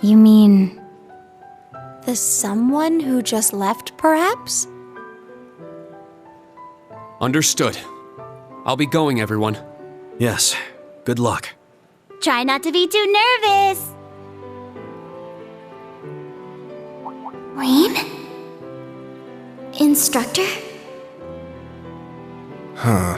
You mean the someone who just left, perhaps? Understood. I'll be going, everyone. Yes. Good luck. Try not to be too nervous. Reem? Instructor? Huh.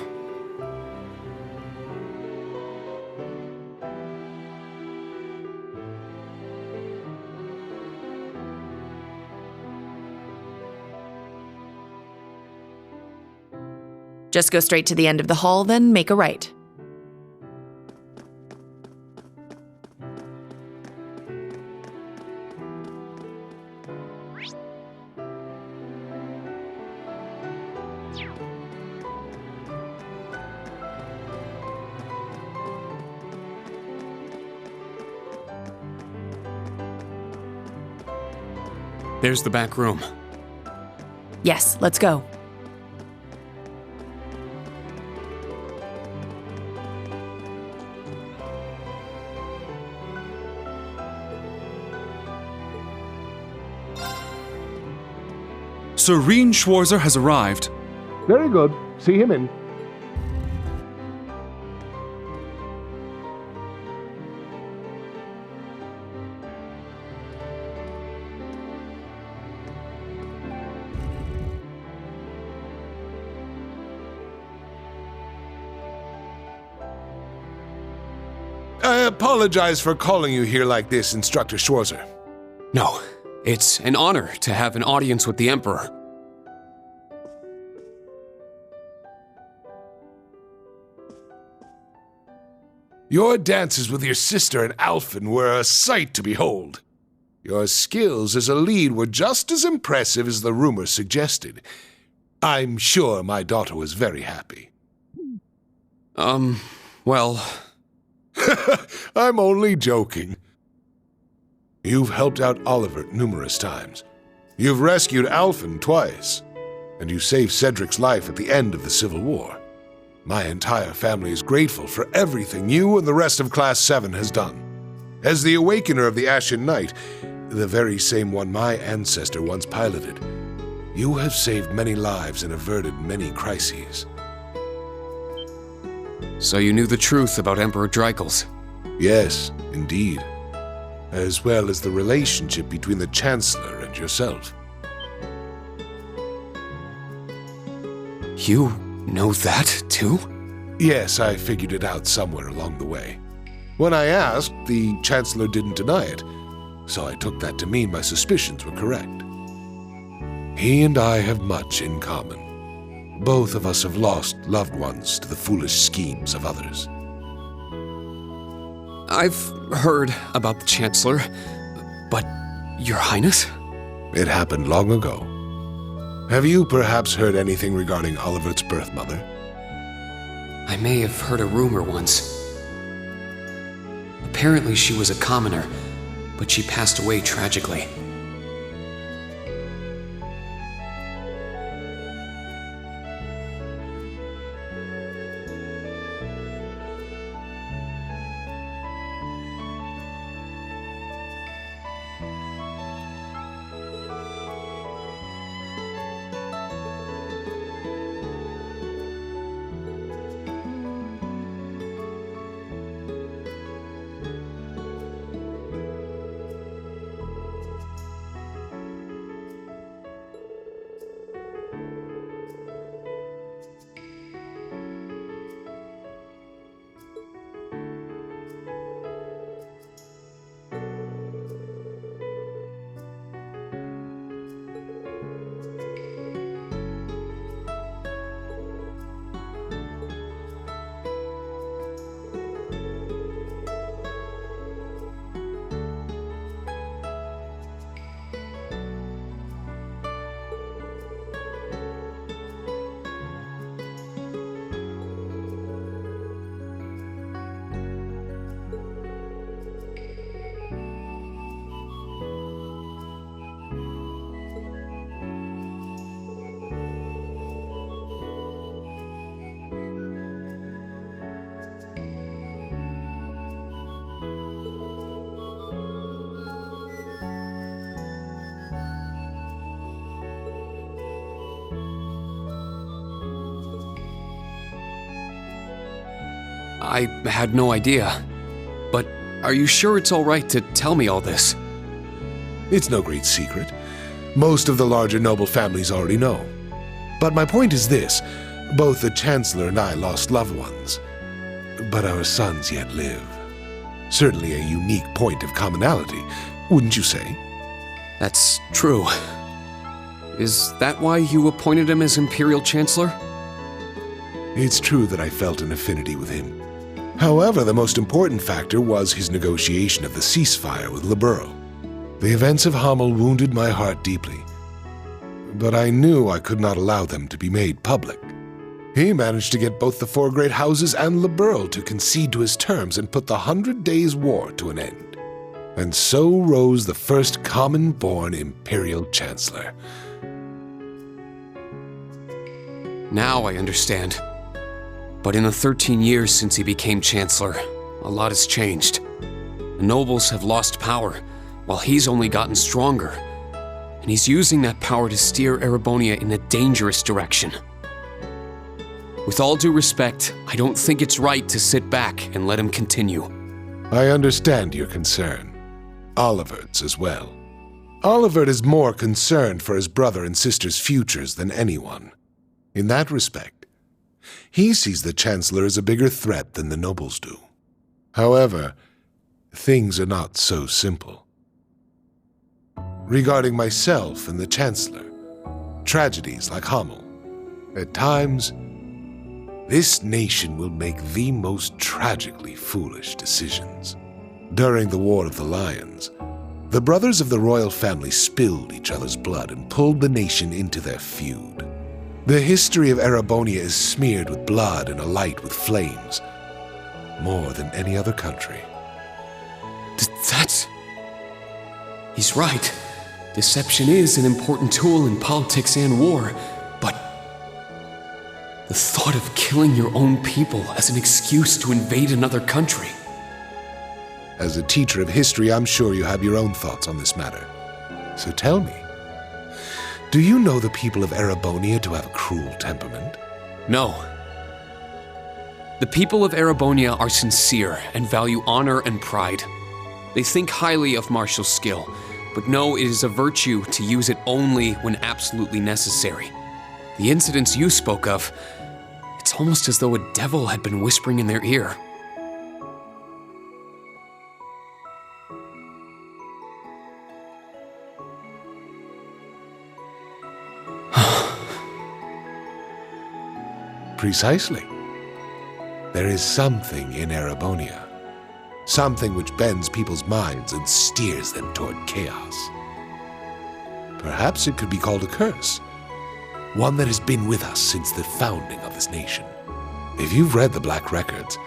Just go straight to the end of the hall, then make a right. There's the back room. Yes, let's go. Serene Schwarzer has arrived. Very good. See him in. I apologize for calling you here like this, Instructor Schwarzer. No, it's an honor to have an audience with the Emperor. Your dances with your sister and Alphen were a sight to behold. Your skills as a lead were just as impressive as the rumors suggested. I'm sure my daughter was very happy. Well... I'm only joking. You've helped out Oliver numerous times. You've rescued Alphen twice. And you saved Cedric's life at the end of the Civil War. My entire family is grateful for everything you and the rest of Class 7 has done. As the Awakener of the Ashen Knight, the very same one my ancestor once piloted, you have saved many lives and averted many crises. So you knew the truth about Emperor Dreikels? Yes, indeed. As well as the relationship between the Chancellor and yourself. You know that, too? Yes, I figured it out somewhere along the way. When I asked, the Chancellor didn't deny it, so I took that to mean my suspicions were correct. He and I have much in common. Both of us have lost loved ones to the foolish schemes of others. I've heard about the Chancellor, but Your Highness? It happened long ago. Have you perhaps heard anything regarding Oliver's birth mother? I may have heard a rumor once. Apparently she was a commoner, but she passed away tragically. I had no idea. But are you sure it's all right to tell me all this? It's no great secret. Most of the larger noble families already know. But my point is this. Both the Chancellor and I lost loved ones. But our sons yet live. Certainly a unique point of commonality, wouldn't you say? That's true. Is that why you appointed him as Imperial Chancellor? It's true that I felt an affinity with him. However, the most important factor was his negotiation of the ceasefire with Liberl. The events of Hamel wounded my heart deeply, but I knew I could not allow them to be made public. He managed to get both the four great houses and Liberl to concede to his terms and put the 100 Days' War to an end. And so rose the first common-born Imperial Chancellor. Now I understand. But in the 13 years since he became Chancellor, a lot has changed. The nobles have lost power, while he's only gotten stronger. And he's using that power to steer Erebonia in a dangerous direction. With all due respect, I don't think it's right to sit back and let him continue. I understand your concern. Olivert's as well. Olivert is more concerned for his brother and sister's futures than anyone. In that respect, he sees the Chancellor as a bigger threat than the nobles do. However, things are not so simple. Regarding myself and the Chancellor, tragedies like Hamel, at times, this nation will make the most tragically foolish decisions. During the War of the Lions, the brothers of the royal family spilled each other's blood and pulled the nation into their feud. The history of Erebonia is smeared with blood and alight with flames, more than any other country. He's right. Deception is an important tool in politics and war, but the thought of killing your own people as an excuse to invade another country. As a teacher of history, I'm sure you have your own thoughts on this matter. So tell me, do you know the people of Erebonia to have a cruel temperament? No. The people of Erebonia are sincere and value honor and pride. They think highly of martial skill, but know it is a virtue to use it only when absolutely necessary. The incidents you spoke of, it's almost as though a devil had been whispering in their ear. Precisely. There is something in Erebonia. Something which bends people's minds and steers them toward chaos. Perhaps it could be called a curse. One that has been with us since the founding of this nation. If you've read the Black Records,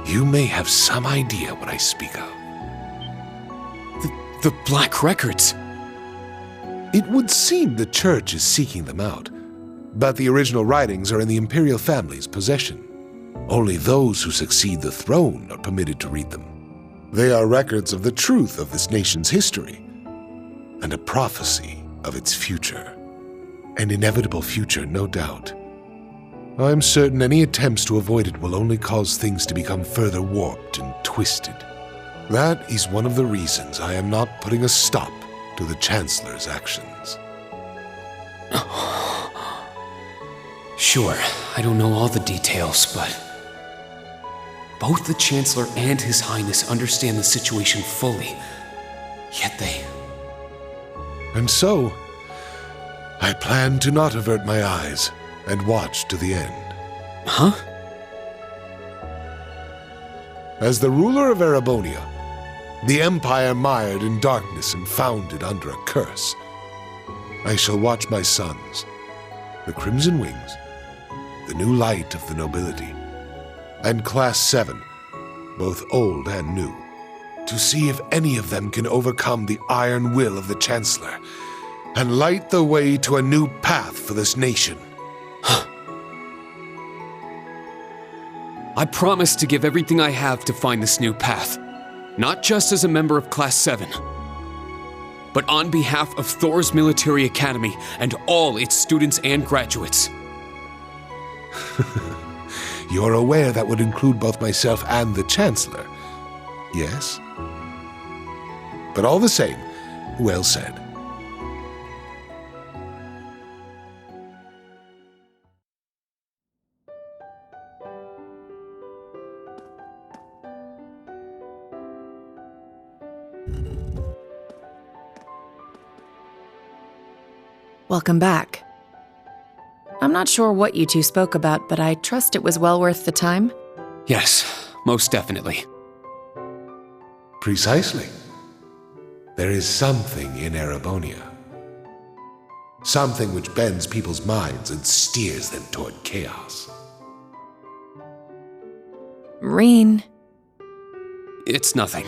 you may have some idea what I speak of. The Black Records? It would seem the Church is seeking them out, but the original writings are in the Imperial family's possession. Only those who succeed the throne are permitted to read them. They are records of the truth of this nation's history, and a prophecy of its future. An inevitable future, no doubt. I'm certain any attempts to avoid it will only cause things to become further warped and twisted. That is one of the reasons I am not putting a stop to the Chancellor's actions. Sure, I don't know all the details, but both the Chancellor and His Highness understand the situation fully, yet they... And so, I plan to not avert my eyes and watch to the end. Huh? As the ruler of Erebonia, the empire mired in darkness and founded under a curse, I shall watch my sons, the Crimson Wings, the new light of the nobility, and Class 7, both old and new, to see if any of them can overcome the iron will of the Chancellor and light the way to a new path for this nation. I promise to give everything I have to find this new path, not just as a member of Class 7, but on behalf of Thor's Military Academy and all its students and graduates. You're aware that would include both myself and the Chancellor, yes? But all the same, well said. Welcome back. I'm not sure what you two spoke about, but I trust it was well worth the time. Yes, most definitely. Precisely. There is something in Erebonia. Something which bends people's minds and steers them toward chaos. Reen. It's nothing.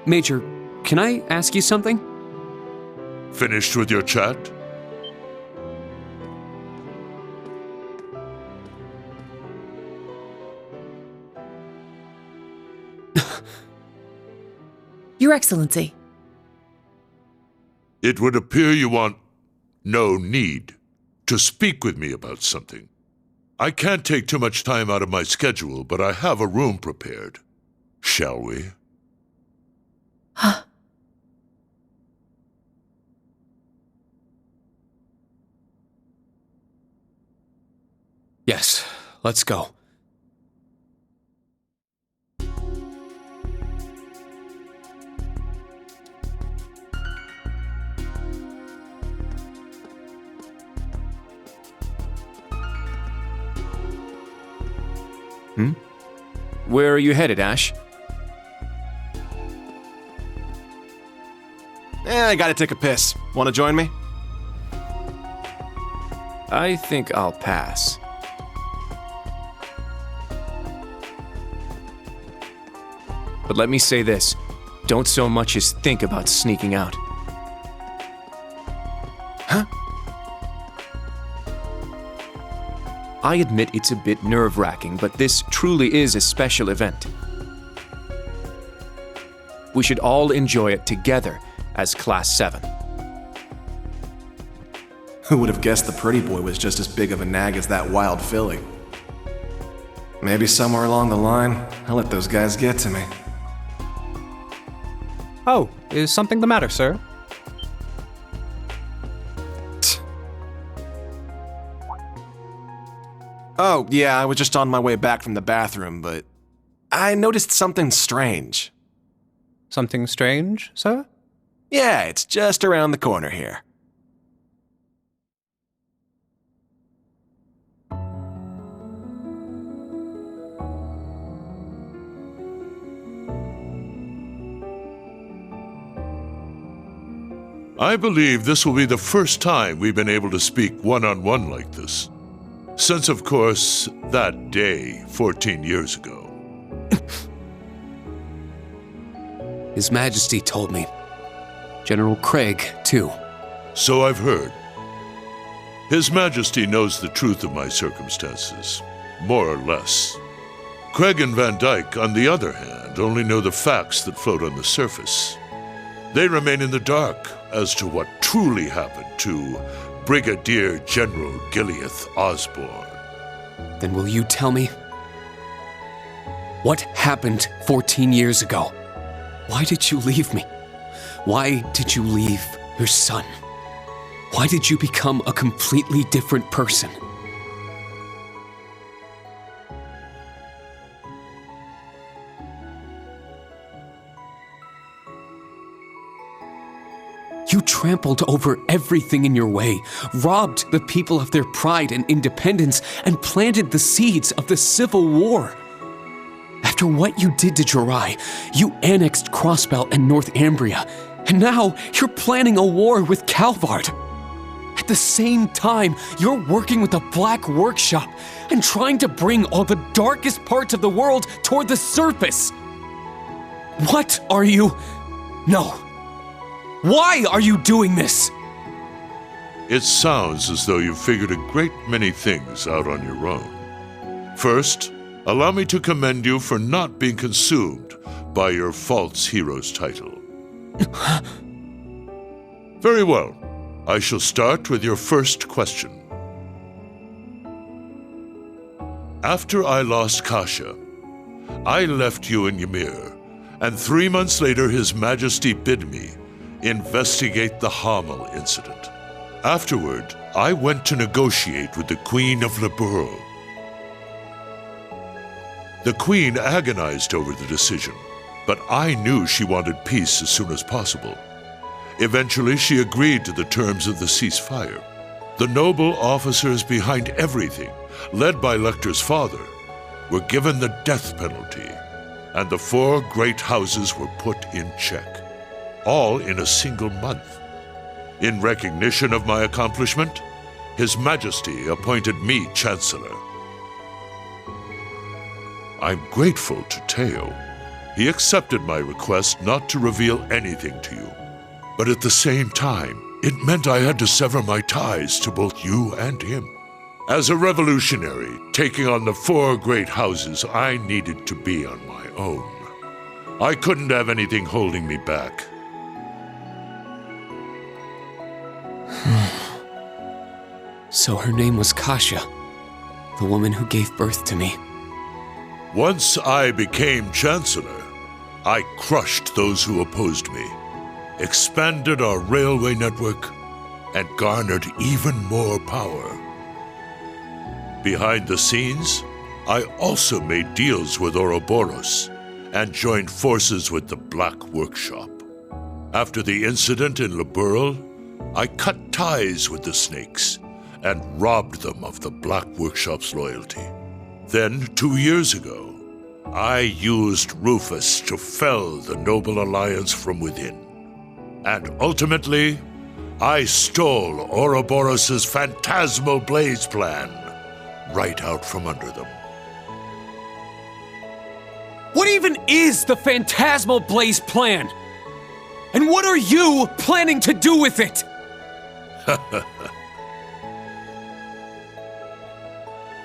Major, can I ask you something? Finished with your chat? Your Excellency. It would appear you want no need to speak with me about something. I can't take too much time out of my schedule, but I have a room prepared. Shall we? Huh. Yes, let's go. Where are you headed, Ash? I gotta take a piss. Wanna join me? I think I'll pass. But let me say this, don't so much as think about sneaking out. Huh? I admit it's a bit nerve-wracking, but this truly is a special event. We should all enjoy it together as Class 7. Who would have guessed the pretty boy was just as big of a nag as that wild filly? Maybe somewhere along the line, I'll let those guys get to me. Oh, is something the matter, sir? Oh, yeah, I was just on my way back from the bathroom, but I noticed something strange. Something strange, sir? Yeah, it's just around the corner here. I believe this will be the first time we've been able to speak one-on-one like this. Since, of course, that day 14 years ago. His Majesty told me. General Craig, too. So I've heard. His Majesty knows the truth of my circumstances, more or less. Craig and Van Dyke, on the other hand, only know the facts that float on the surface. They remain in the dark as to what truly happened to Brigadier General Gileath Osborne. Then will you tell me? What happened 14 years ago? Why did you leave me? Why did you leave your son? Why did you become a completely different person? You trampled over everything in your way, robbed the people of their pride and independence, and planted the seeds of the Civil War. After what you did to Jirai, you annexed Crossbelt and North Ambria, and now you're planning a war with Calvard. At the same time, you're working with the Black Workshop and trying to bring all the darkest parts of the world toward the surface. What are you... No. Why are you doing this? It sounds as though you've figured a great many things out on your own. First, allow me to commend you for not being consumed by your false hero's title. Very well. I shall start with your first question. After I lost Kasha, I left you in Ymir, and 3 months later His Majesty bid me investigate the Hamel incident. Afterward, I went to negotiate with the Queen of Liberl. The Queen agonized over the decision, but I knew she wanted peace as soon as possible. Eventually, she agreed to the terms of the ceasefire. The noble officers behind everything, led by Lecter's father, were given the death penalty, and the 4 great houses were put in check, all in a single month. In recognition of my accomplishment, His Majesty appointed me Chancellor. I'm grateful to Teo. He accepted my request not to reveal anything to you. But at the same time, it meant I had to sever my ties to both you and him. As a revolutionary, taking on the 4 great houses, I needed to be on my own. I couldn't have anything holding me back. So her name was Kasha, the woman who gave birth to me. Once I became Chancellor, I crushed those who opposed me, expanded our railway network, and garnered even more power. Behind the scenes, I also made deals with Ouroboros and joined forces with the Black Workshop. After the incident in Liberl, I cut ties with the Snakes and robbed them of the Black Workshop's loyalty. Then, 2 years ago, I used Rufus to fell the Noble Alliance from within. And ultimately, I stole Ouroboros' phantasmal blaze plan right out from under them. What even is the Phantasmal Blaze plan? And what are you planning to do with it?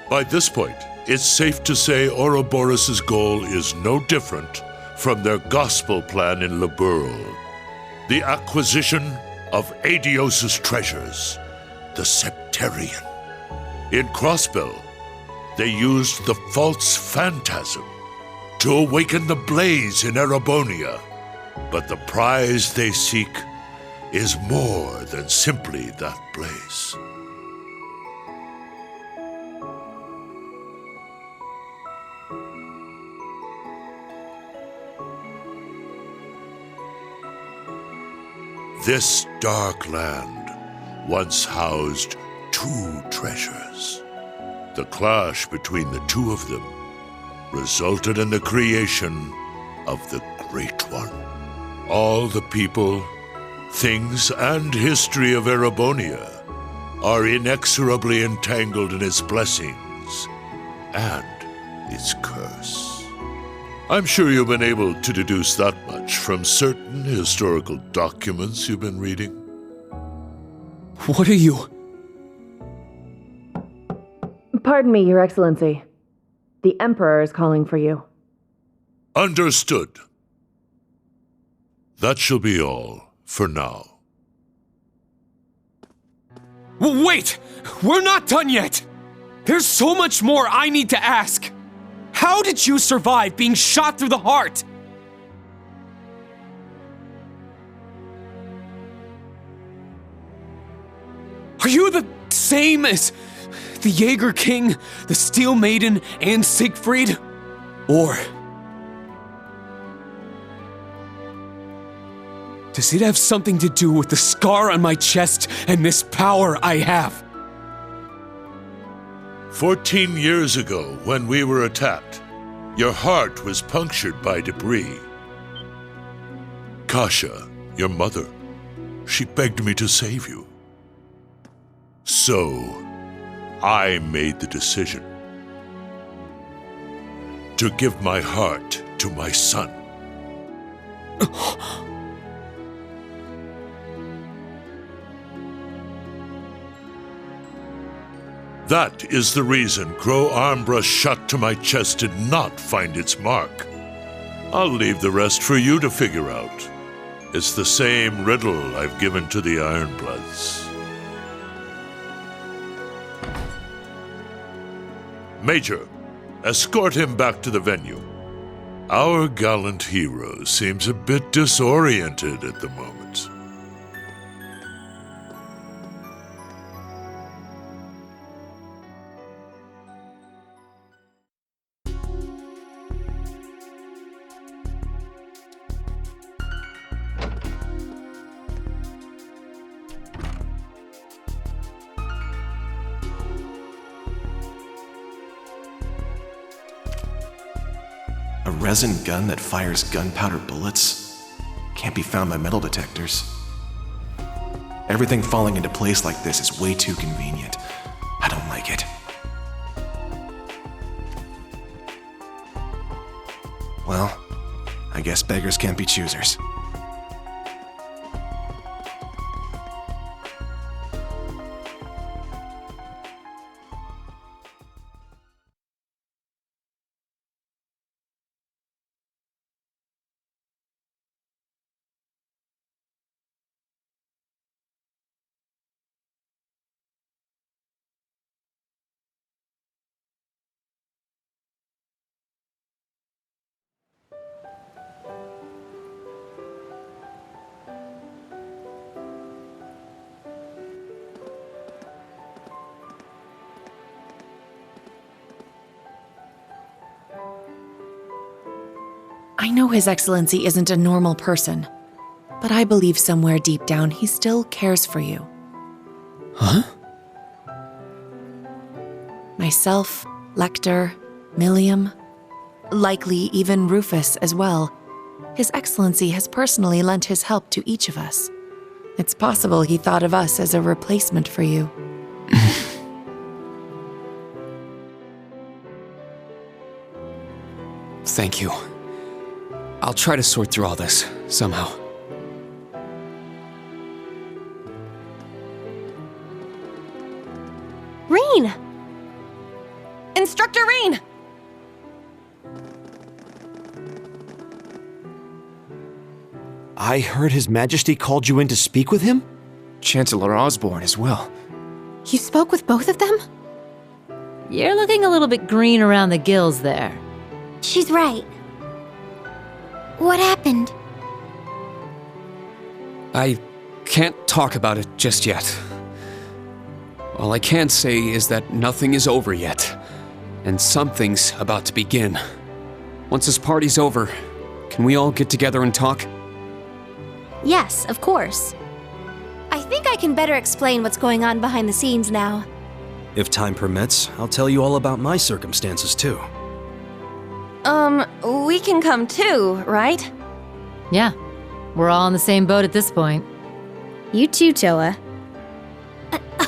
By this point, it's safe to say Ouroboros' goal is no different from their gospel plan in Liberl. The acquisition of Adios' treasures, the Septarian. In Crossbell, they used the false phantasm to awaken the blaze in Erebonia. But the prize they seek is more than simply that blaze. This dark land once housed 2 treasures. The clash between the 2 of them resulted in the creation of the Great One. All the people, things, and history of Erebonia are inexorably entangled in its blessings and its curse. I'm sure you've been able to deduce that much from certain historical documents you've been reading. What are you? Pardon me, Your Excellency. The Emperor is calling for you. Understood. That shall be all for now. Wait! We're not done yet! There's so much more I need to ask! How did you survive being shot through the heart? Are you the same as the Jaeger King, the Steel Maiden, and Siegfried? Or does it have something to do with the scar on my chest and this power I have? 14 years ago, when we were attacked, your heart was punctured by debris. Kasha, your mother, she begged me to save you. So, I made the decision to give my heart to my son. That is the reason Crow Armbrust shot to my chest did not find its mark. I'll leave the rest for you to figure out. It's the same riddle I've given to the Ironbloods. Major, Escort him back to the venue. Our gallant hero seems a bit disoriented at the moment. A resin gun that fires gunpowder bullets? Can't be found by metal detectors. Everything falling into place like this is way too convenient. I don't like it. Well, I guess beggars can't be choosers. I know His Excellency isn't a normal person, but I believe somewhere deep down he still cares for you. Huh? Myself, Lecter, Milliam, likely even Rufus as well. His Excellency has personally lent his help to each of us. It's possible he thought of us as a replacement for you. Thank you. I'll try to sort through all this, somehow. Rain! Instructor Rain! I heard His Majesty called you in to speak with him? Chancellor Osborne as well. You spoke with both of them? You're looking a little bit green around the gills there. She's right. What happened? I can't talk about it just yet. All I can say is that nothing is over yet, and something's about to begin. Once this party's over, can we all get together and talk? Yes, of course. I think I can better explain what's going on behind the scenes now. If time permits, I'll tell you all about my circumstances too. We can come too, right? Yeah, we're all in the same boat at this point. You too, Toa.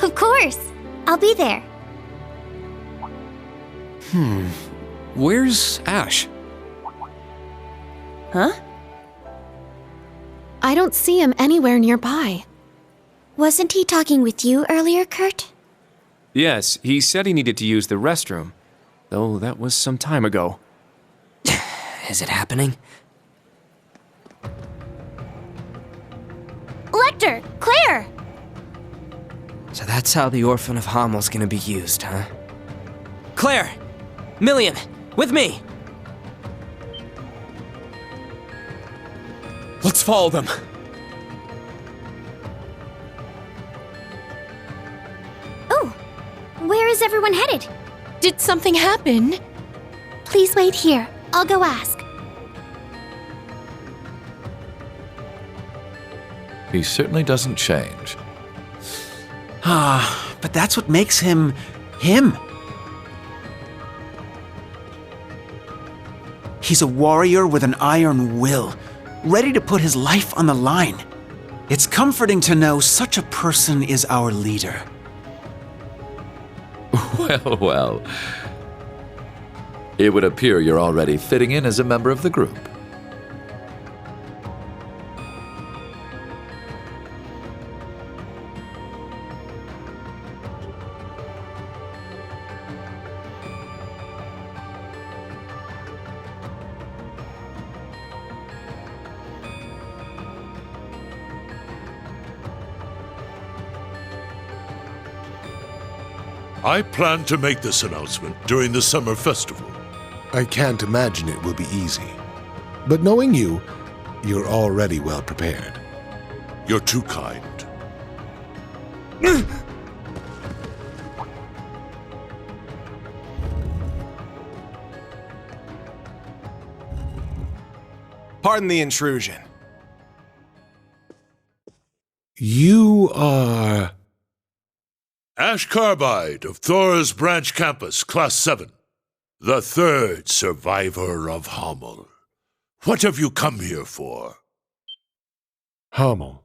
Of course. I'll be there. Where's Ash? Huh? I don't see him anywhere nearby. Wasn't he talking with you earlier, Kurt? Yes, he said he needed to use the restroom, though that was some time ago. Is it happening? Lecter! Claire! So that's how the Orphan of Hamel's gonna be used, huh? Claire! Milliam! With me! Let's follow them. Oh! Where is everyone headed? Did something happen? Please wait here. I'll go ask. He certainly doesn't change. But that's what makes him... him. He's a warrior with an iron will, ready to put his life on the line. It's comforting to know such a person is our leader. Well, well. It would appear you're already fitting in as a member of the group. I plan to make this announcement during the summer festival. I can't imagine it will be easy. But knowing you, you're already well prepared. You're too kind. Pardon the intrusion. You are... Ash Carbide of Thor's Branch Campus, Class 7. The third survivor of Hamel. What have you come here for? Hamel.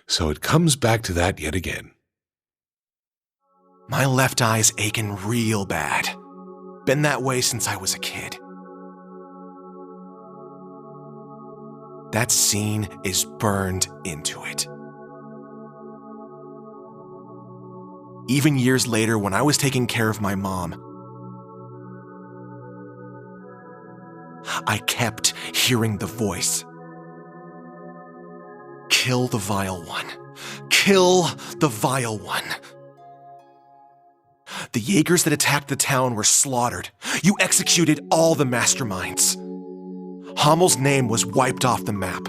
So it comes back to that yet again. My left eye's aching real bad. Been that way since I was a kid. That scene is burned into it. Even years later, when I was taking care of my mom, I kept hearing the voice. Kill the vile one. Kill the vile one. The Jaegers that attacked the town were slaughtered. You executed all the masterminds. Hamel's name was wiped off the map.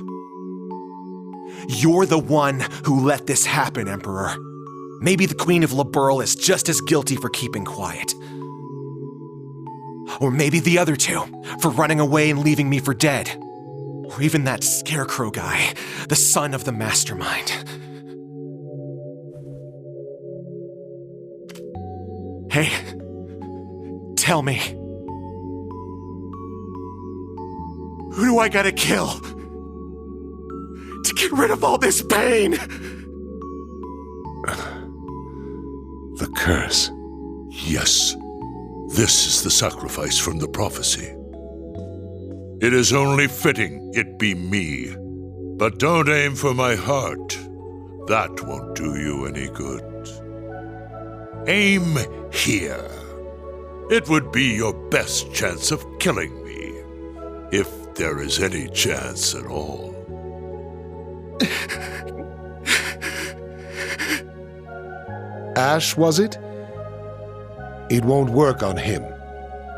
You're the one who let this happen, Emperor. Maybe the Queen of Laburl is just as guilty for keeping quiet. Or maybe the other two, for running away and leaving me for dead. Or even that scarecrow guy, the son of the mastermind. Hey, tell me. Who do I gotta kill to get rid of all this pain? The curse. Yes, this is the sacrifice from the prophecy. It is only fitting it be me. But don't aim for my heart. That won't do you any good. Aim here. It would be your best chance of killing me, if there is any chance at all. Ash, was it? It won't work on him.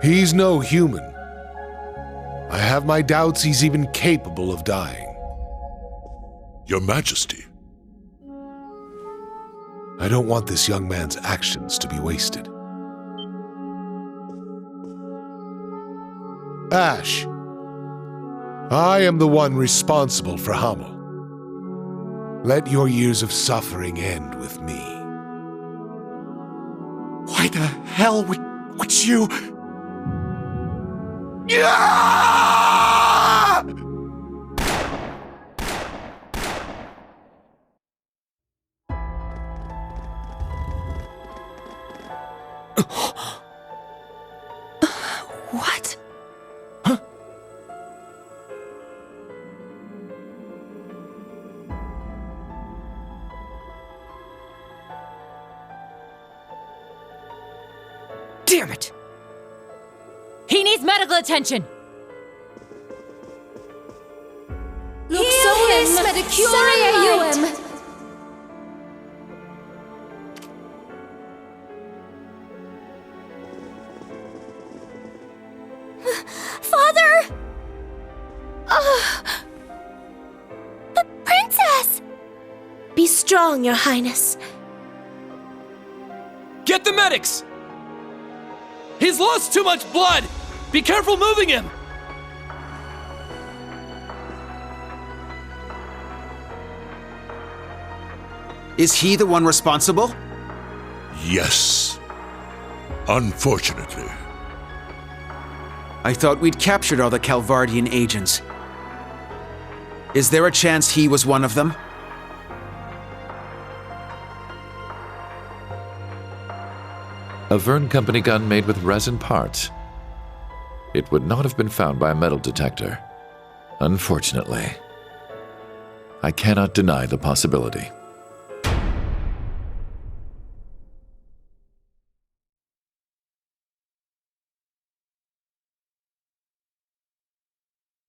He's no human. I have my doubts he's even capable of dying. Your Majesty. I don't want this young man's actions to be wasted. Ash, I am the one responsible for Hamel. Let your years of suffering end with me. Why the hell would you... What? Huh? Damn it! He needs medical attention! Father! The princess! Be strong, Your Highness. Get the medics! He's lost too much blood! Be careful moving him! Is he the one responsible? Yes. Unfortunately. I thought we'd captured all the Calvardian agents. Is there a chance he was one of them? A Vern Company gun made with resin parts. It would not have been found by a metal detector. Unfortunately. I cannot deny the possibility.